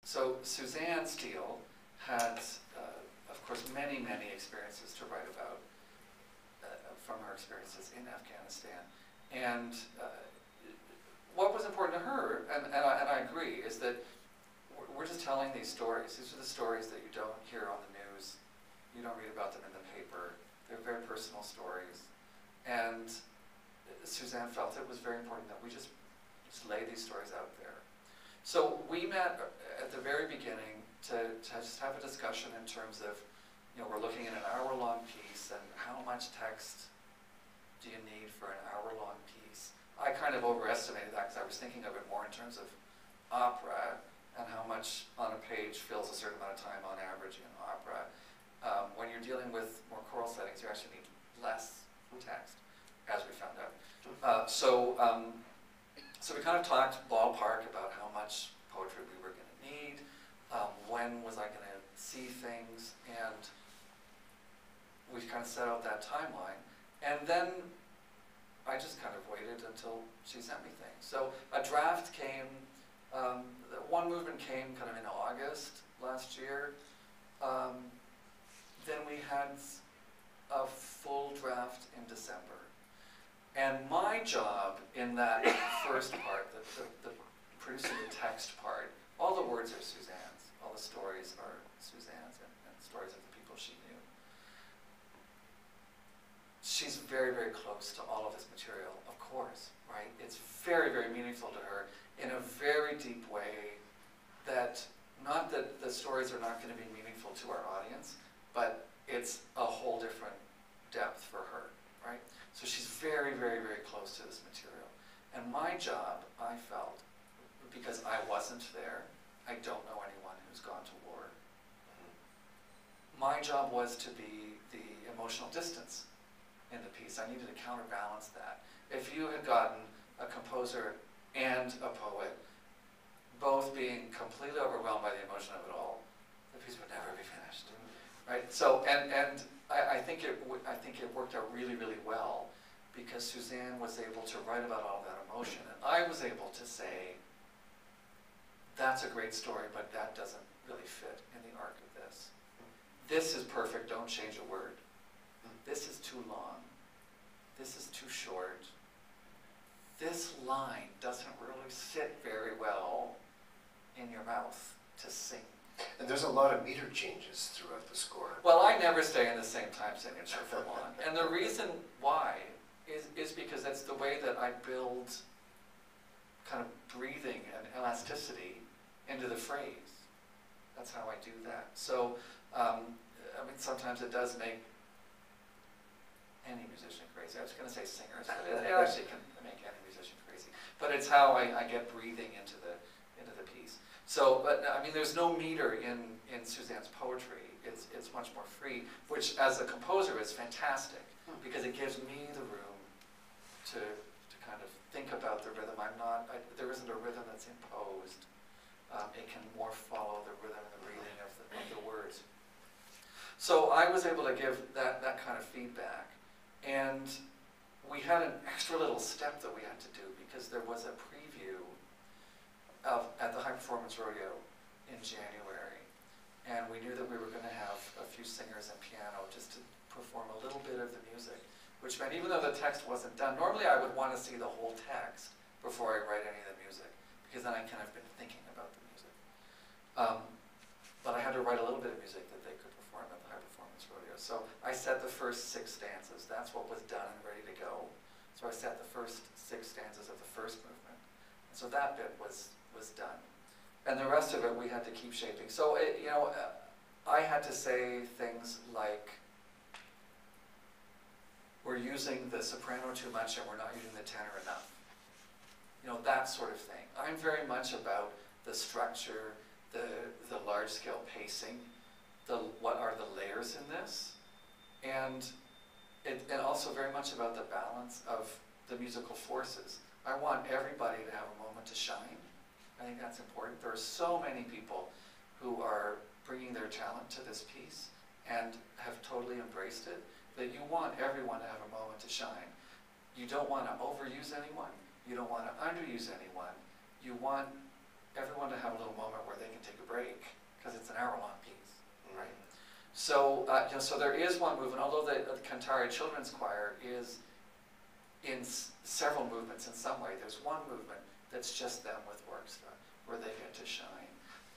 So Suzanne Steele had, of course, many, many experiences to write about from her experiences in Afghanistan. And what was important to her, and I agree, is that we're just telling these stories. These are the stories that you don't hear on the news. You don't read about them in the paper. They're very personal stories. And Suzanne felt it was very important that we just lay these stories out there. So we met at the very beginning to just have a discussion in terms of, we're looking at an hour-long piece, and how much text do you need for an hour-long piece? I kind of overestimated that because I was thinking of it more in terms of opera and how much on a page fills a certain amount of time on average in opera. When you're dealing with more choral settings, you actually need less text, as we found out. So we kind of talked ballpark about how much poetry we were going to need, when was I going to see things, and we kind of set out that timeline. And then I just kind of waited until she sent me things. So a draft came, one movement came kind of in August last year. Then we had a full draft in December. And my job in that first part, the producing the text part, all the words are Suzanne's, all the stories are Suzanne's, and stories of the people she knew. She's very, very close to all of this material, of course, right? It's very, very meaningful to her in a very deep way that, not that the stories are not going to be meaningful to our audience, but it's a whole different depth for her, right? So she's very, very, very close to this material. And my job, I felt, because I wasn't there, I don't know anyone who's gone to war. My job was to be the emotional distance in the piece. I needed to counterbalance that. If you had gotten a composer and a poet, both being completely overwhelmed by the emotion of it all, the piece would never be finished, right? So, and I think it worked out really, really well, because Suzanne was able to write about all that emotion, and I was able to say, that's a great story, but that doesn't really fit in the arc of this. This is perfect, don't change a word. This is too long. This is too short. This line doesn't really sit very well in your mouth to sing. And there's a lot of meter changes throughout the score. Well, I never stay in the same time signature for long. And the reason why is because that's the way that I build kind of breathing and elasticity into the phrase. That's how I do that. So, I mean, sometimes it does make any musician crazy. I was going to say singers, but it actually can make any musician crazy. But it's how I get breathing into the piece. So, but I mean, there's no meter in Suzanne's poetry. It's much more free, which as a composer is fantastic, because it gives me the room to kind of think about the rhythm. There isn't a rhythm that's imposed. It can more follow the rhythm and the breathing of the words. So I was able to give that kind of feedback. And we had an extra little step that we had to do, because there was a preview at the High Performance Rodeo in January. And we knew that we were going to have a few singers and piano just to perform a little bit of the music, which meant even though the text wasn't done, normally I would want to see the whole text before I write any of the music, because then I kind of been thinking about the music. But I had to write a little bit of music that they could perform at the High Performance Rodeo. So I set the first 6 stanzas. That's what was done and ready to go. So I set the first 6 stanzas of the first movement. And so that bit was done. And the rest of it we had to keep shaping. So, I had to say things like, we're using the soprano too much and we're not using the tenor enough. That sort of thing. I'm very much about the structure, the large-scale pacing, what are the layers in this, and also very much about the balance of the musical forces. I want everybody to have a moment to shine. I think that's important. There are so many people who are bringing their talent to this piece and have totally embraced it, that you want everyone to have a moment to shine. You don't want to overuse anyone. You don't want to underuse anyone. You want everyone to have a little moment where they can take a break. So, so there is one movement, although the Cantare Children's Choir is in several movements in some way. There's one movement that's just them with orchestra, where they get to shine.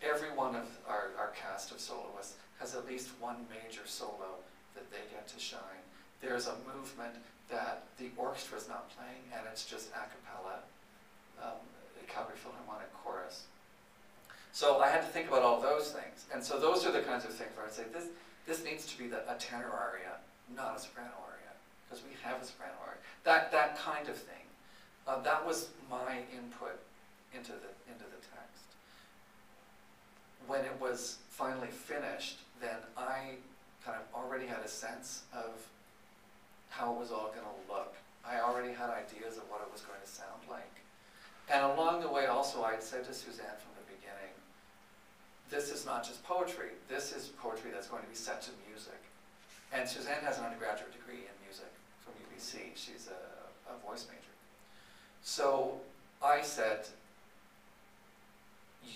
Every one of our cast of soloists has at least one major solo that they get to shine. There's a movement that the orchestra is not playing, and it's just a cappella, the Calgary Philharmonic Chorus. So I had to think about all those things. And so those are the kinds of things where I'd say, this needs to be a tenor aria, not a soprano aria, because we have a soprano aria. That kind of thing. That was my input into the text. When it was finally finished, then I kind of already had a sense of how it was all going to look. I already had ideas of what it was going to sound like. And along the way also, I'd said to Suzanne from the beginning, this is not just poetry. This is poetry that's going to be set to music. And Suzanne has an undergraduate degree in music from UBC. She's a voice major. So I said,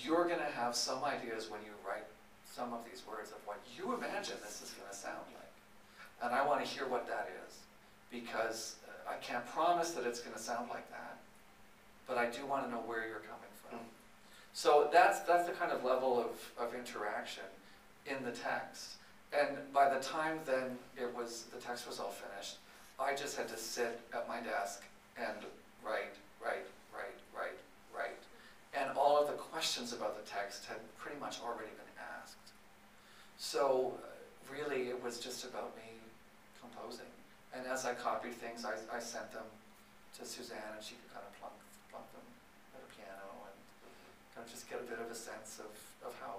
you're going to have some ideas when you write some of these words of what you imagine this is going to sound like. And I want to hear what that is, because I can't promise that it's going to sound like that, but I do want to know where you're coming from. So that's the kind of level of interaction in the text. And by the time then the text was all finished, I just had to sit at my desk and write. And all of the questions about the text had pretty much already been asked. So really it was just about me composing. And as I copied things, I sent them to Suzanne, and she could kind of plunk them at a piano and kind of just get a bit of a sense of how